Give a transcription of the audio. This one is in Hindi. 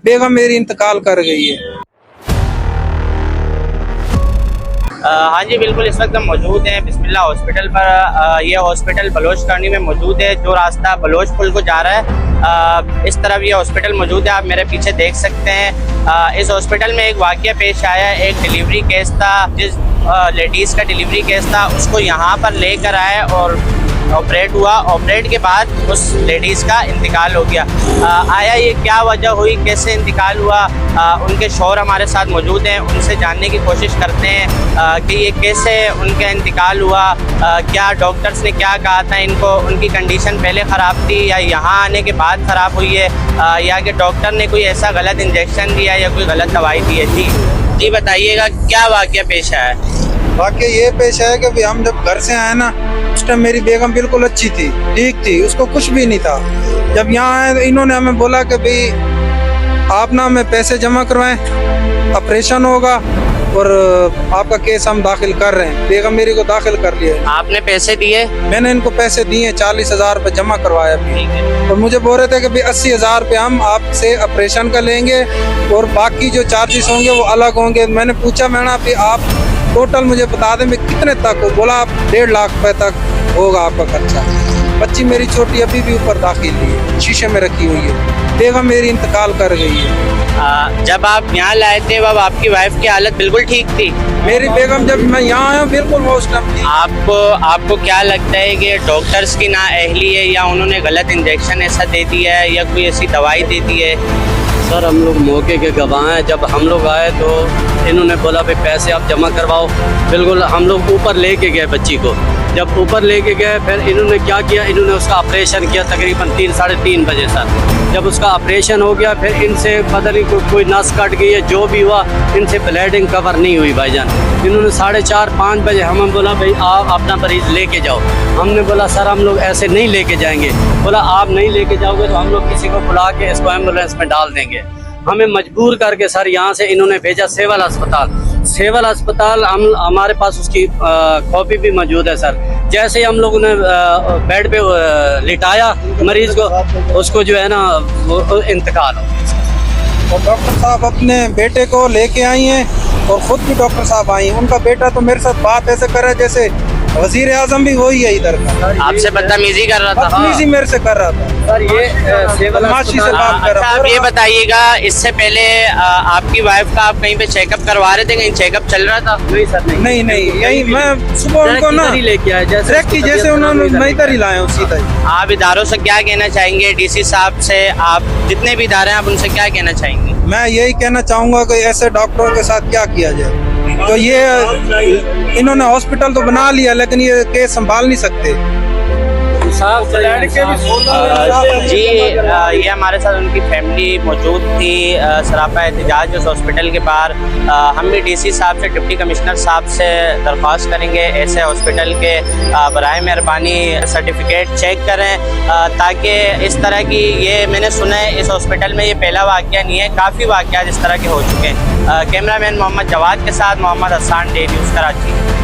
बेगम मेरी इंतकाल कर गई है। हाँ जी बिल्कुल, इस वक्त हम मौजूद हैं बिस्मिल्लाह हॉस्पिटल पर। यह हॉस्पिटल बलोच करनी में मौजूद है। जो रास्ता बलोच पुल को जा रहा है इस तरफ ये हॉस्पिटल मौजूद है। आप मेरे पीछे देख सकते हैं। इस हॉस्पिटल में एक वाक़या पेश आया। एक डिलीवरी केस था, जिस लेडीज़ का डिलीवरी केस था उसको यहाँ पर लेकर आए और ऑपरेट हुआ। ऑपरेट के बाद उस लेडीज़ का इंतकाल हो गया। आया ये क्या वजह हुई, कैसे इंतकाल हुआ, उनके शौहर हमारे साथ मौजूद हैं, उनसे जानने की कोशिश करते हैं कि ये कैसे उनका इंतकाल हुआ। क्या डॉक्टर्स ने क्या कहा था इनको, उनकी कंडीशन पहले ख़राब थी या यहाँ आने के बाद ख़राब हुई है, या कि डॉक्टर ने कोई ऐसा गलत इंजेक्शन दिया या कोई गलत दवाई दी है। जी बताइएगा क्या वाक़या पेश आया है। वाकई ये पेश है कि हम जब घर से आए ना, उस टाइम मेरी बेगम बिल्कुल अच्छी थी, ठीक थी, उसको कुछ भी नहीं था। जब यहाँ आए तो इन्होंने हमें बोला कि भाई आप ना हमें पैसे जमा करवाएं, ऑपरेशन होगा और आपका केस हम दाखिल कर रहे हैं। बेगम मेरी को दाखिल कर लिया। आपने पैसे दिए? मैंने इनको पैसे दिए, 40,000 रुपये जमा करवाया भी। और मुझे बोल रहे थे कि भाई 80,000 रुपये हम आपसे ऑपरेशन का लेंगे और बाकी जो चार्जेस होंगे वो अलग होंगे। मैंने पूछा, मैंने आप टोटल मुझे बता दें मैं कितने तक हो। बोला आप 1.5 लाख रुपए तक होगा आपका खर्चा। बच्ची मेरी छोटी अभी भी ऊपर दाखिल है, शीशे में रखी हुई है। बेगम मेरी इंतकाल कर गई है। जब आप यहाँ लाए थे तब आपकी वाइफ की हालत बिल्कुल ठीक थी? मेरी बेगम जब मैं यहाँ आया बिल्कुल वो उस टाइम थी। आपको क्या लगता है कि डॉक्टर्स की नाअहली है या उन्होंने गलत इंजेक्शन ऐसा दे दिया है या कोई ऐसी दवाई दे दी है? सर हम लोग मौके के गवाह हैं। जब हम लोग आए तो इन्होंने बोला भाई पैसे आप जमा करवाओ। बिल्कुल हम लोग ऊपर लेके गए बच्ची को। जब ऊपर लेके गए फिर इन्होंने क्या किया, इन्होंने उसका ऑपरेशन किया तकरीबन 3 साढ़े 3 बजे सर। जब उसका ऑपरेशन हो गया फिर इनसे पता नहीं कोई नस कट गई है, जो भी हुआ इनसे ब्लीडिंग कवर नहीं हुई भाईजान। इन्होंने 4:30-5 बजे हमें बोला भाई आप अपना मरीज़ लेके जाओ। हमने बोला सर हम लोग ऐसे नहीं लेके जाएंगे। बोला आप नहीं लेके जाओगे तो हम लोग किसी को बुला के इसको एम्बुलेंस में डाल देंगे। हमें मजबूर करके सर यहाँ से इन्होंने भेजा सिविल अस्पताल। सिविल अस्पताल हमारे पास उसकी कॉपी भी मौजूद है सर। जैसे ही हम लोगों ने बेड पे लिटाया मरीज को, उसको जो है ना वो इंतकाल हो गया। और डॉक्टर साहब अपने बेटे को लेके आई हैं और ख़ुद भी डॉक्टर साहब आई हैं। उनका बेटा तो मेरे साथ बात ऐसे कर रहा है जैसे वजीर आजम भी वही है इधर का। आपसे बदतमीजी कर रहा था? बदतमीजी मेरे से कर रहा था सर। ये बदमाशी से बात कर रहा था। आप ये बताइएगा, इससे पहले आपकी वाइफ का आप कहीं पे चेकअप करवा रहे थे, कहीं चेकअप चल रहा था? नहीं सर नहीं यही मैं सुबह उनको ना लेके आया जैसे उन्होंने मैं इधर ही लाया हूँ सीधा ही। आप इदारों से क्या कहना चाहेंगे, डीसी साहब से, आप जितने भी इदारे हैं आप उनसे क्या कहना चाहेंगे? मैं यही कहना चाहूँगा कि ऐसे डॉक्टरों के साथ क्या किया जाए। तो ये इन्होंने हॉस्पिटल तो बना लिया लेकिन ये केस संभाल नहीं सकते। जी ये हमारे साथ उनकी फैमिली मौजूद थी सरापा एहतजाज उस हॉस्पिटल के बाहर। हम भी डीसी साहब से, डिप्टी कमिश्नर साहब से दरख्वास्त करेंगे ऐसे हॉस्पिटल के बराए मेहरबानी सर्टिफिकेट चेक करें, ताकि इस तरह की, ये मैंने सुना है इस हॉस्पिटल में ये पहला वाक़या नहीं है, काफ़ी वाक़यात इस तरह के हो चुके हैं। कैमरामैन मोहम्मद जवाद के साथ मोहम्मद हसन, डे न्यूज़ कराची।